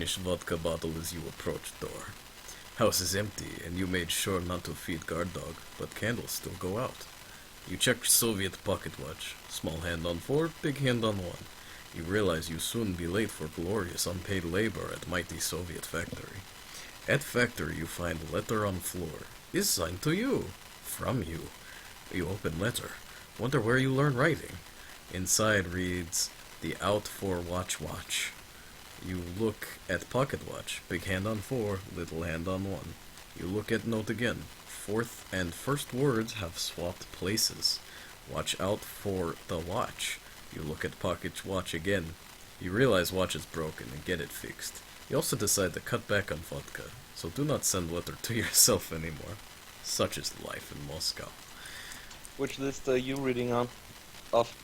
finished vodka bottle as you approach door. House is empty, and you made sure not to feed guard dog, but candles still go out. You check Soviet pocket watch. Small hand on 4, big hand on 1. You realize you soon be late for glorious unpaid labor at mighty Soviet factory. At factory you find letter on floor. Is signed to you. From you. You open letter. Wonder where you learn writing. Inside reads, the out for watch watch. You look at pocket watch. Big hand on 4, little hand on 1. You look at note again. Fourth and first words have swapped places. Watch out for the watch. You look at pocket watch again. You realize watch is broken and get it fixed. You also decide to cut back on vodka, so do not send letter to yourself anymore. Such is life in Moscow. Which list are you reading on? Off.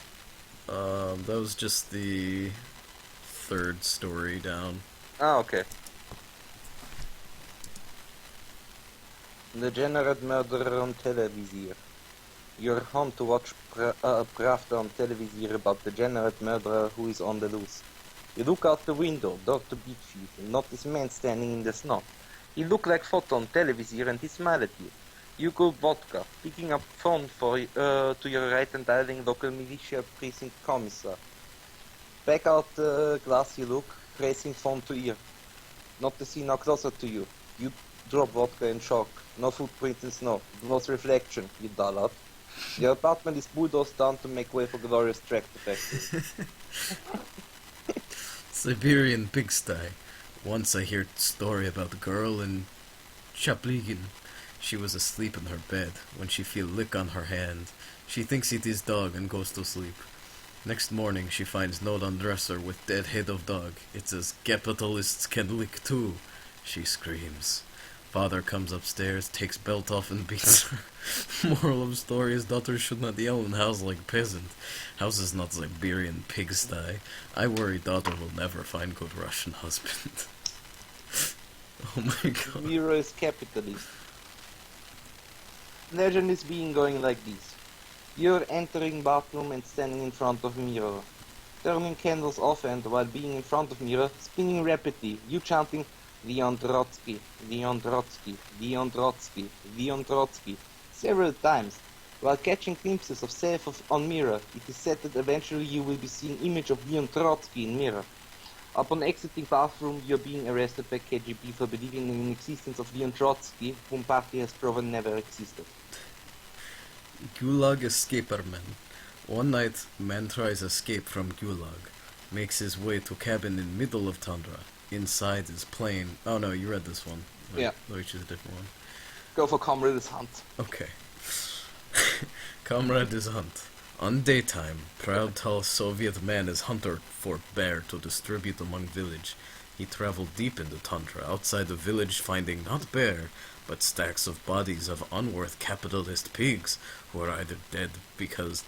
That was just the third story down. Ah, okay. Degenerate murderer on televisor. You're home to watch Pravda on televisor about the degenerate murderer who is on the loose. You look out the window, door to beat feet, and notice a man standing in the snow. He look like photo on televisor and he smile at you. You gulp vodka, picking up phone to your right and dialing local militia precinct commissar. Back out the glass you look, pressing phone to ear. Not to see now closer to you. You drop vodka in shock. No footprint in snow. No reflection, you dullard. Your apartment is bulldozed down to make way for glorious tractor factory. Siberian pigsty. Once I heard a story about a girl in Chaplygin. She was asleep in her bed when she feel lick on her hand. She thinks it is dog and goes to sleep. Next morning she finds note on dresser with dead head of dog. It says, "Capitalists can lick too." She screams. Father comes upstairs, takes belt off and beats her. Moral of story is daughter should not yell in house like peasant. House is not Siberian pigsty. I worry daughter will never find good Russian husband. Oh my god. Mirror is capitalist. Legend is being going like this. You're entering bathroom and standing in front of mirror. Turning candles off and while being in front of mirror, spinning rapidly, you chanting Leon Trotsky, Leon Trotsky, Leon Trotsky, Leon Trotsky, several times. While catching glimpses of self on mirror, it is said that eventually you will be seeing image of Leon Trotsky in mirror. Upon exiting bathroom, you are being arrested by KGB for believing in the existence of Leon Trotsky, whom party has proven never existed. Gulag escaper man. One night, man tries escape from Gulag. Makes his way to cabin in middle of tundra. Inside is plain. Oh no, you read this one. Yeah. Which is a different one. Go for Comrade's Hunt. Okay. Comrade is hunt. On daytime, proud tall Soviet man is hunter for bear to distribute among village. He traveled deep into tundra, outside the village finding not bear, but stacks of bodies of unworth capitalist pigs, who were either died because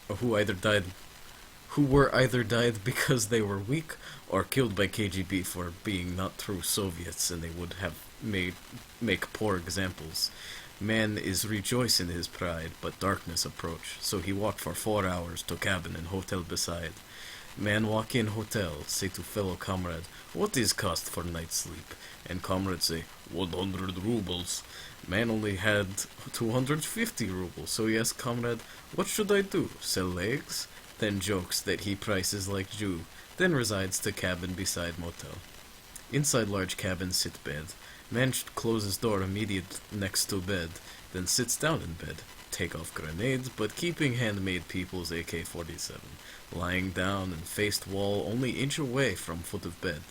because they were weak, or killed by KGB for being not true Soviets and they would have make poor examples. Man is rejoice in his pride, but darkness approach, so he walk for 4 hours to cabin and hotel beside. Man walk in hotel, say to fellow comrade, "What is cost for night sleep?" And comrade say, 100 rubles. Man only had 250 rubles, so he asked comrade, "What should I do? Sell legs?" Then jokes that he prices like Jew, then resides to cabin beside motel. Inside large cabin sit bed. Man closes door immediate next to bed, then sits down in bed. Take off grenades, but keeping handmade people's AK-47. Lying down and faced wall only inch away from foot of bed.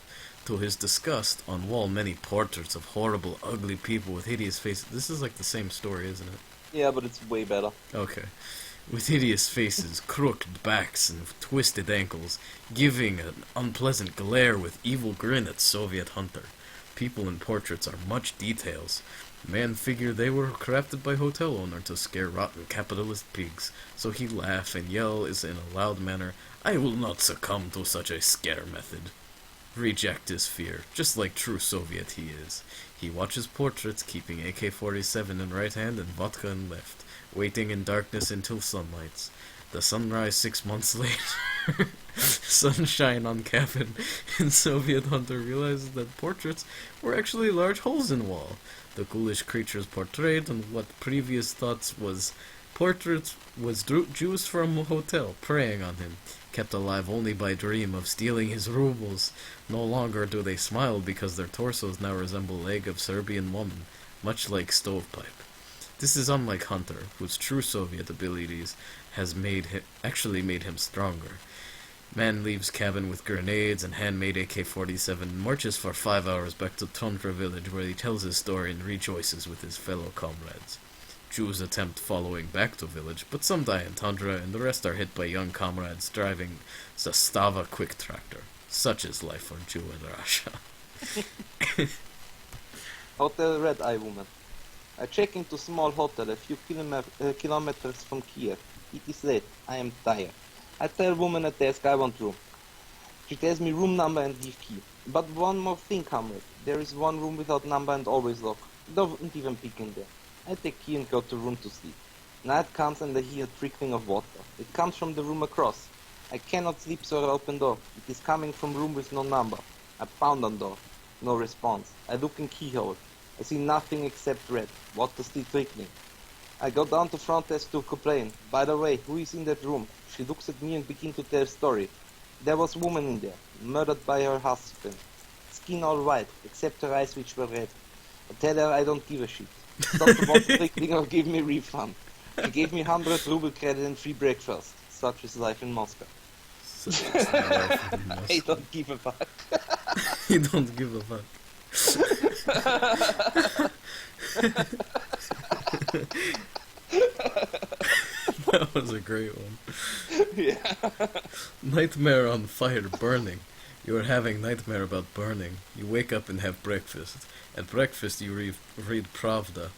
To his disgust, on wall many portraits of horrible, ugly people with hideous faces. This is like the same story, isn't it? Yeah, but it's way better. Okay. With hideous faces, crooked backs, and twisted ankles, giving an unpleasant glare with evil grin at Soviet hunter. People in portraits are much details. Man figured they were crafted by hotel owner to scare rotten capitalist pigs, so he laugh and yell is in a loud manner, "I will not succumb to such a scare method." Reject his fear, just like true Soviet he is. He watches portraits, keeping AK-47 in right hand and vodka in left, waiting in darkness until sunlights. The sunrise 6 months later. Sunshine on cabin, and Soviet hunter realizes that portraits were actually large holes in wall. The ghoulish creatures portrayed and what previous thoughts was portraits was Jews from a hotel preying on him, kept alive only by dream of stealing his rubles. No longer do they smile because their torsos now resemble leg of Serbian woman, much like Stovepipe. This is unlike Hunter, whose true Soviet abilities has actually made him stronger. Man leaves cabin with grenades and handmade AK-47 and marches for 5 hours back to Tundra village where he tells his story and rejoices with his fellow comrades. Jews attempt following back to village, but some die in Tundra and the rest are hit by young comrades driving Zastava quick tractor. Such is life for Jew in Russia. Hotel Red Eye Woman. I check into small hotel a few kilometers from Kiev. It is late. I am tired. I tell woman at desk I want room. She tells me room number and give key. But one more thing, comrade. There is one room without number and always locked. Don't even peek in there. I take key and go to room to sleep. Night comes and I hear trickling of water. It comes from the room across. I cannot sleep, so I open door. It is coming from room with no number. I pound on door. No response. I look in keyhole. I see nothing except red. Water still trickling. I go down to front desk to complain. By the way, who is in that room? She looks at me and begins to tell a story. There was a woman in there, murdered by her husband. Skin all white, except her eyes which were red. I tell her I don't give a shit. Stop the water trickling or give me refund. She gave me 100 ruble credit and free breakfast. Such is life in Moscow. I don't give a fuck. You don't give a fuck. That was a great one. Yeah. Nightmare on fire burning. You are having nightmare about burning. You wake up and have breakfast. At breakfast you read Pravda.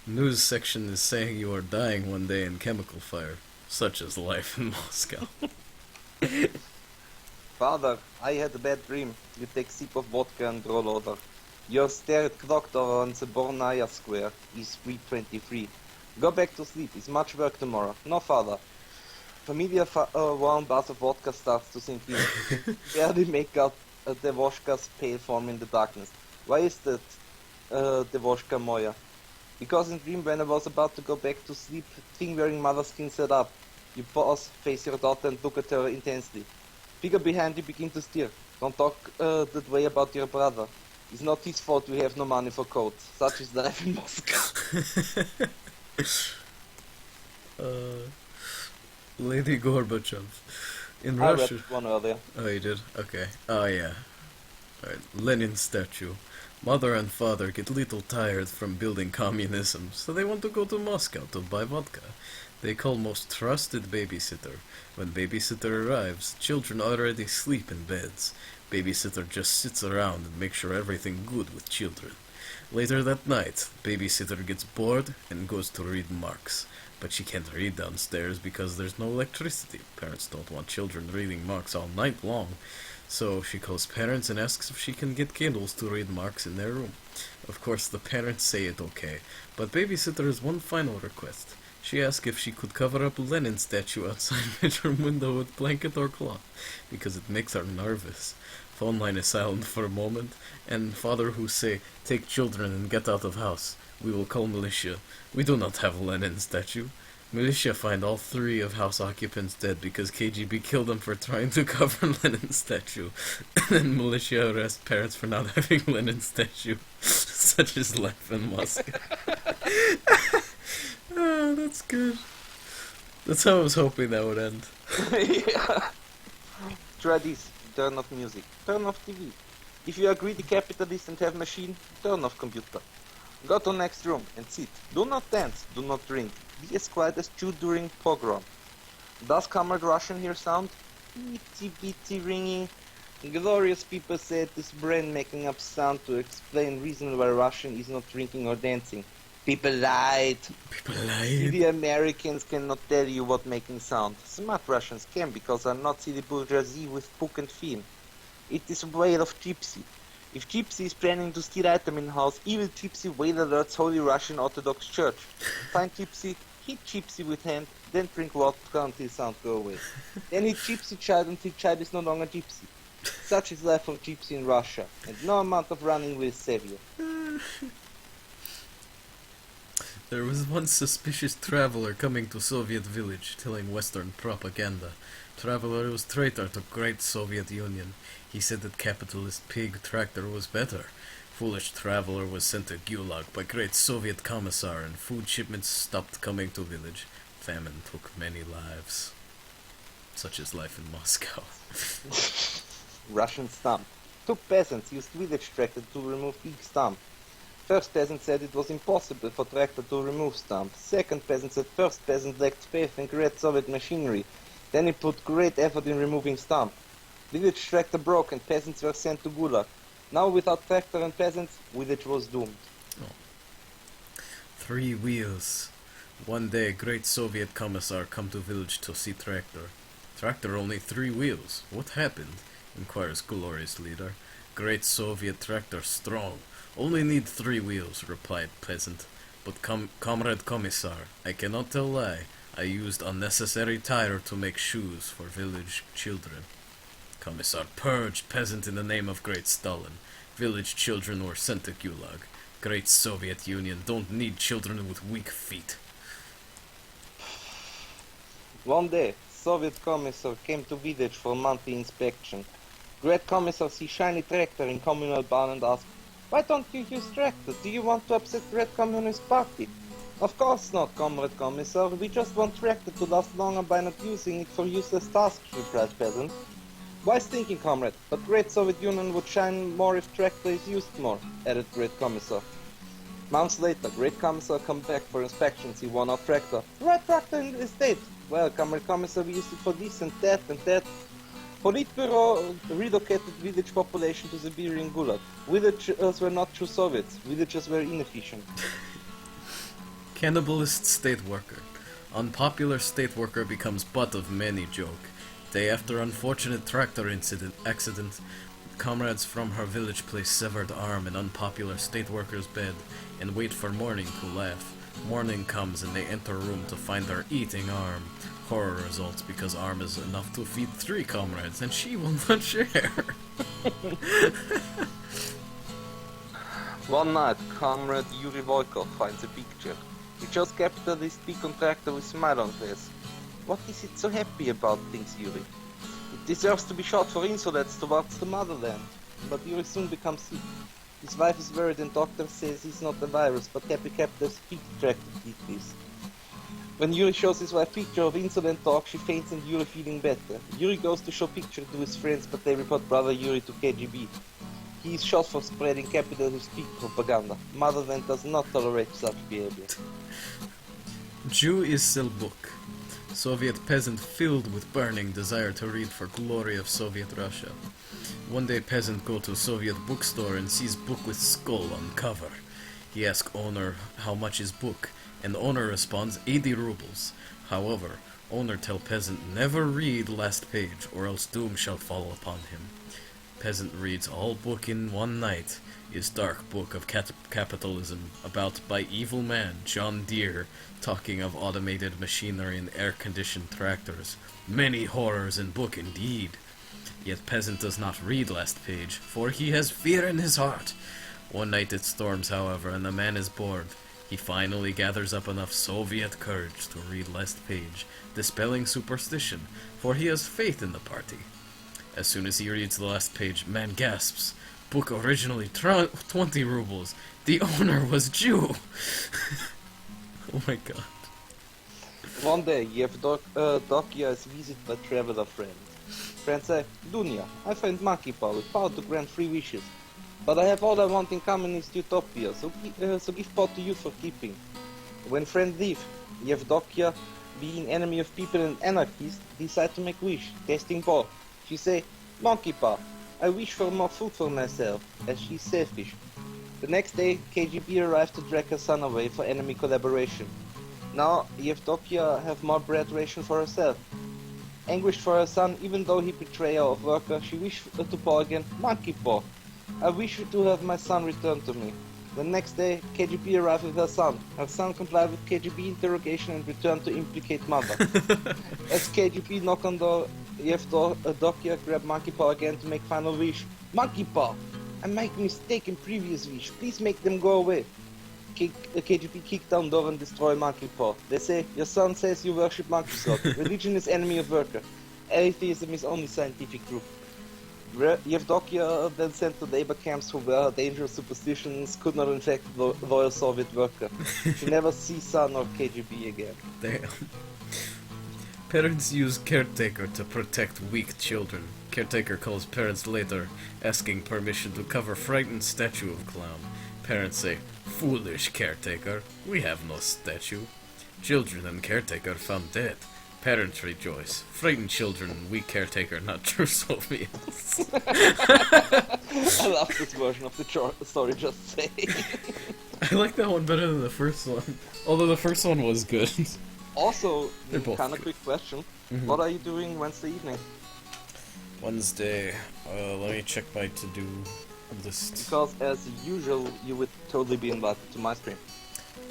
News section is saying you are dying one day in chemical fire. Such is life in Moscow. Father, I had a bad dream. You take sip of vodka and roll over. Your stare at clock tower on the Bornaya Square is 3:23. Go back to sleep. It's much work tomorrow. No, father. Familiar warm bath of vodka starts to sink in. Barely make out Devoshka's pale form in the darkness. Why is that Devoshka Moya? Because in dream when I was about to go back to sleep, thing wearing mother skin set up. You pause, face your daughter and look at her intensely. Figure behind you begin to steer. Don't talk that way about your brother. It's not his fault we have no money for coats. Such is life in Moscow. Lady Gorbachev. In I Russia. read one earlier. Oh, you did? Okay. Oh, yeah. Alright. Lenin statue. Mother and father get little tired from building communism, so they want to go to Moscow to buy vodka. They call most trusted babysitter. When babysitter arrives, children already sleep in beds. Babysitter just sits around and makes sure everything good with children. Later that night, babysitter gets bored and goes to read Marx. But she can't read downstairs because there's no electricity. Parents don't want children reading Marx all night long. So she calls parents and asks if she can get candles to read Marx in their room. Of course, the parents say it okay, but babysitter has one final request. She asks if she could cover up Lenin statue outside bedroom window with blanket or cloth, because it makes her nervous. Phone line is silent for a moment, and father who say, take children and get out of house. We will call militia. We do not have Lenin statue. Militia find all 3 of house occupants dead because KGB killed them for trying to cover Lenin statue. And then militia arrest parents for not having Lenin statue. Such is life in Moscow. Oh, that's good. That's how I was hoping that would end. Yeah. Try this. Turn off music. Turn off TV. If you are greedy capitalist and have machine, turn off computer. Go to next room and sit. Do not dance. Do not drink. Be as quiet as Jew during pogrom. Does comrade Russian hear sound? Itty bitty ringing. Glorious people said this brain making up sound to explain reason why Russian is not drinking or dancing. People lied. People lied. Silly Americans cannot tell you what making sound. Smart Russians can because are not silly bourgeoisie with book and film. It is a way of gypsy. If gypsy is planning to steal item in house, evil gypsy whale alerts Holy Russian Orthodox Church. Find gypsy, hit Gypsy with hand, then drink vodka until sound go away. Then hit Gypsy child until child is no longer Gypsy. Such is life for Gypsy in Russia, and no amount of running will save you. There was one suspicious traveler coming to Soviet village, telling Western propaganda. Traveler was traitor to Great Soviet Union. He said that capitalist pig tractor was better. Foolish traveler was sent to Gulag by Great Soviet Commissar, and food shipments stopped coming to village. Famine took many lives. Such is life in Moscow. Russian stump. Two peasants used village tractor to remove big stump. First peasant said it was impossible for tractor to remove stump. Second peasant said first peasant lacked faith in great Soviet machinery. Then he put great effort in removing stump. Village tractor broke and peasants were sent to Gulag. Now without tractor and peasants, village was doomed. Oh. 3 wheels. One day, Great Soviet Commissar come to village to see tractor. Tractor only 3 wheels. What happened? Inquires glorious leader. Great Soviet tractor strong. Only need 3 wheels, replied peasant. But comrade Commissar, I cannot tell lie. I used unnecessary tire to make shoes for village children. Commissar purged peasant in the name of Great Stalin. Village children were sent to Gulag. Great Soviet Union don't need children with weak feet. One day, Soviet Commissar came to village for monthly inspection. Great Commissar see shiny tractor in communal barn and asked, "Why don't you use tractor? Do you want to upset Red Communist Party?" "Of course not, Comrade Commissar. We just want tractor to last longer by not using it for useless tasks," replied peasant. "Wise thinking, comrade, but Great Soviet Union would shine more if tractor is used more," added Great Commissar. Months later, Great Commissar come back for inspection, see one off tractor. "Right tractor in the state." "Well, Comrade Commissar, we used it for this and that and that." Politburo relocated village population to Siberian Gulag. Villagers were not true Soviets. Villagers were inefficient. Cannibalist state worker. Unpopular state worker becomes butt of many joke. Day after unfortunate tractor accident, comrades from her village place severed arm in unpopular state worker's bed and wait for morning to laugh. Morning comes and they enter room to find her eating arm. Horror results because arm is enough to feed 3 comrades and she will not share. One night, Comrade Yuri Volkov finds a picture. He shows capitalist big contractor with smile on face. "What is it so happy about?" thinks Yuri. "It deserves to be shot for insolence towards the motherland." But Yuri soon becomes sick. His wife is worried and doctor says he's not a virus, but happy capitalist big tractor did this. When Yuri shows his wife picture of insolent dog, she faints and Yuri feeling better. Yuri goes to show picture to his friends, but they report brother Yuri to KGB. He is shot for spreading capitalist big propaganda. Motherland does not tolerate such behavior. Jew is still book. Soviet peasant filled with burning desire to read for glory of Soviet Russia. One day peasant go to Soviet bookstore and sees book with skull on cover. He asks owner how much is book, and owner responds 80 rubles. However, owner tell peasant never read last page or else doom shall fall upon him. Peasant reads all book in one night. Is dark book of capitalism about by evil man John Deere, talking of automated machinery and air-conditioned tractors. Many horrors in book indeed. Yet peasant does not read last page, for he has fear in his heart. One night it storms, however, and the man is bored. He finally gathers up enough Soviet courage to read last page, dispelling superstition, for he has faith in the party. As soon as he reads the last page, man gasps. Book originally 20 rubles. The owner was Jew. Oh my god. One day, Yevdokia is visited by traveler friend. Friend say, "Dunya, I find monkey paw with power to grant 3 wishes. But I have all I want in communist utopia, so give paw to you for keeping." When friend leave, Yevdokia, being enemy of people and anarchist, decide to make wish, testing paw. She say, "Monkey paw, I wish for more food for myself," as she's selfish. The next day, KGB arrived to drag her son away for enemy collaboration. Now, Yevdokia have more bread ration for herself. Anguished for her son, even though he betray her of worker, she wished to paw again, "Monkey paw, I wish you to have my son return to me." The next day, KGB arrived with her son. Her son complied with KGB interrogation and returned to implicate mother. As KGB knock on door, Yevdokia grabbed Monkey Paw again to make final wish. Monkey Paw! I made mistake in previous wish. Please make them go away. KGB kicked down door and destroy Monkey Paw. They say, your son says you worship monkey god. Religion is enemy of worker. Atheism is only scientific truth. Yevdokia then sent to labor camps who were dangerous superstitions could not infect loyal Soviet worker. She never sees son of KGB again. Damn. Parents use caretaker to protect weak children. Caretaker calls parents later, asking permission to cover frightened statue of clown. Parents say, foolish caretaker, we have no statue. Children and caretaker found dead. Parents rejoice. Frightened children and weak caretaker, not true Soviets. I love this version of the story, just saying. I like that one better than the first one. Although the first one was good. Also, They're both kind of good. quick question. Mhm. What are you doing Wednesday evening? Wednesday, let me check my to-do list. Because as usual, you would totally be invited to my stream.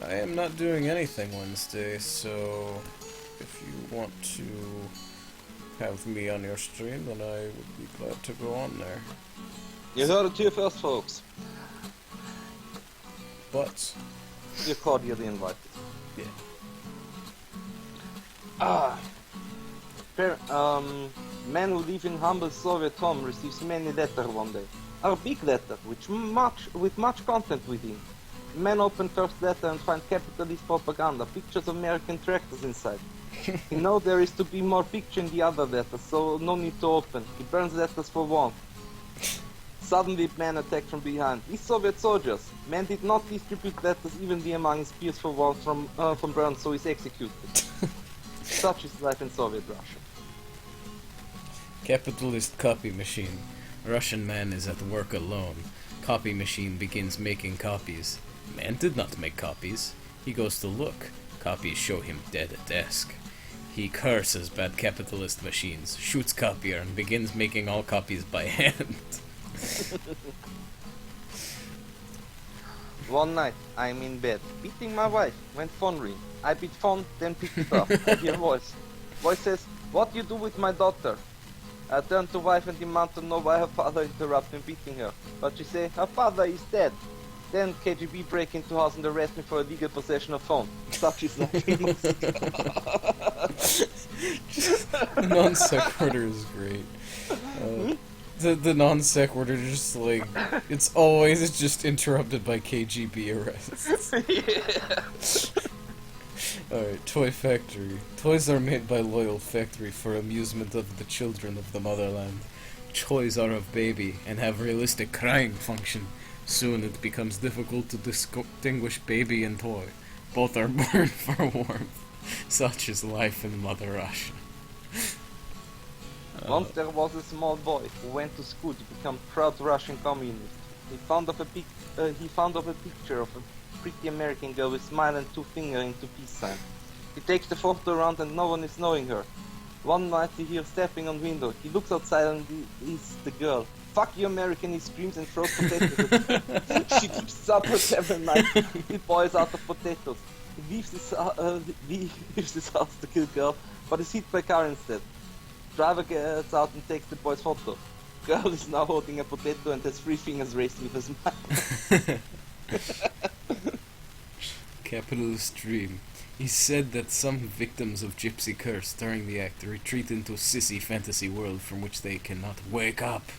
I am not doing anything Wednesday, so if you want to have me on your stream, then I would be glad to go on there. You heard it here first, folks. But, You're cordially invited. yeah. Man who live in humble Soviet home receives many letters one day. A big letter, with much content within. Man open first letter and find capitalist propaganda, pictures of American tractors inside. He know there is to be more picture in the other letters, so no need to open. He burns letters for warmth. Suddenly man attacked from behind. These Soviet soldiers. Man did not distribute letters evenly among his peers for warmth from burns, so he's executed. Such is life in Soviet Russia. Capitalist copy machine. Russian man is at work alone. Copy machine begins making copies. Man did not make copies. He goes to look. Copies show him dead at desk. He curses bad capitalist machines, shoots copier, and begins making all copies by hand. One night, I'm in bed, beating my wife, when phone ring. I beat phone, then pick it up. I hear voice. Voice says, what you do with my daughter? I turn to wife and demand to know why her father interrupted beating her. But she say, her father is dead. Then KGB break into house and arrest me for illegal possession of phone. Such is life in Moscow. The non sequitur is great. The non sequitur just like it's always just interrupted by KGB arrests. Alright, Toy Factory. Toys are made by loyal factory for amusement of the children of the motherland. Toys are of baby and have realistic crying function. Soon it becomes difficult to distinguish baby and toy. Both are born for warmth. Such is life in Mother Russia. Once there was a small boy who went to school to become proud Russian communist. He found of a picture of a pretty American girl with smile and two fingers into peace sign. He takes the photo around and no one is knowing her. One night he hears tapping on window. He looks outside and it's the girl. Fuck you American, he screams and throws potatoes at her. She keeps supper every night. The boy is out of potatoes. He leaves his house to kill girl, but is hit by car instead. Driver gets out and takes the boy's photo. Girl is now holding a potato and has 3 fingers raised with a smile. Capitalist dream. He said that some victims of Gypsy Curse during the act retreat into sissy fantasy world from which they cannot wake up.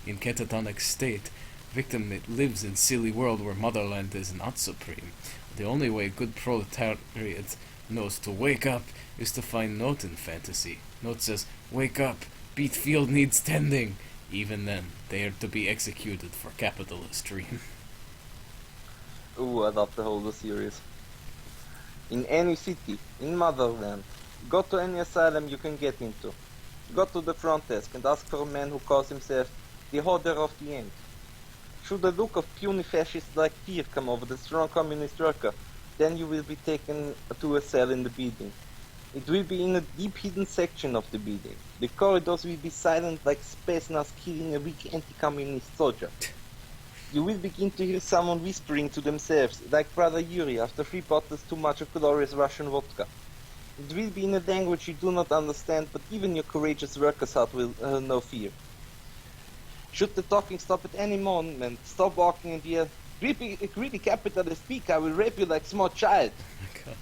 In catatonic state, victim lives in silly world where motherland is not supreme. The only way good proletariat knows to wake up is to find note in fantasy. Note says, wake up, beat field needs tending. Even then, they are to be executed for capitalist dream. Ooh, I love the whole series. In any city, in motherland, go to any asylum you can get into. Go to the front desk and ask for a man who calls himself the holder of the end. Should the look of puny fascists like fear come over the strong communist worker, then you will be taken to a cell in the building. It will be in a deep hidden section of the building. The corridors will be silent like space nuts killing a weak anti-communist soldier. You will begin to hear someone whispering to themselves, like Brother Yuri after 3 bottles too much of glorious Russian vodka. It will be in a language you do not understand, but even your courageous worker's heart will know fear. Should the talking stop at any moment, stop walking and yell, greedy capitalist speak, I will rape you like small child. Okay.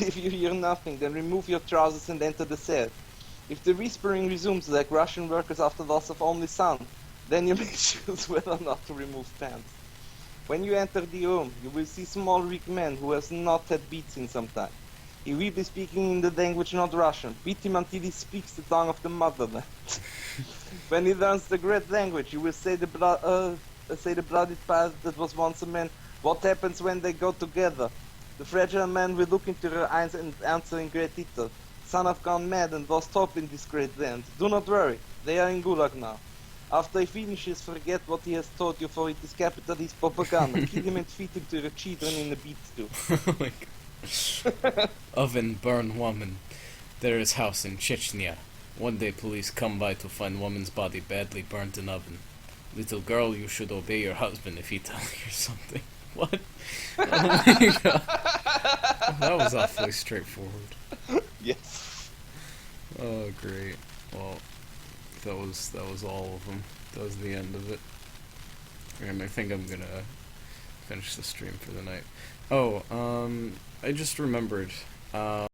If you hear nothing, then remove your trousers and enter the cell. If the whispering resumes like Russian workers after loss of only son, then you may choose whether or not to remove pants. When you enter the room, you will see small weak man who has not had beats in some time. He will be speaking in the language not Russian. Beat him until he speaks the tongue of the motherland. When he learns the great language, you will say the blooded past that was once a man. What happens when they go together? The fragile man will look into your eyes and answer in great detail. Son have gone mad and lost hope in this great land. Do not worry, they are in Gulag now. After he finishes, forget what he has told you, for it is capitalist propaganda. Kill him and feed him to your children in a beat stew. Like, oven burn woman. There is house in Chechnya. One day police come by to find woman's body badly burnt in oven. Little girl, you should obey your husband if he tells you something. What? Oh my god. That was awfully straightforward. Yes. Oh great. Well, that was all of them. That was the end of it. And I think I'm gonna finish the stream for the night. Oh, I just remembered.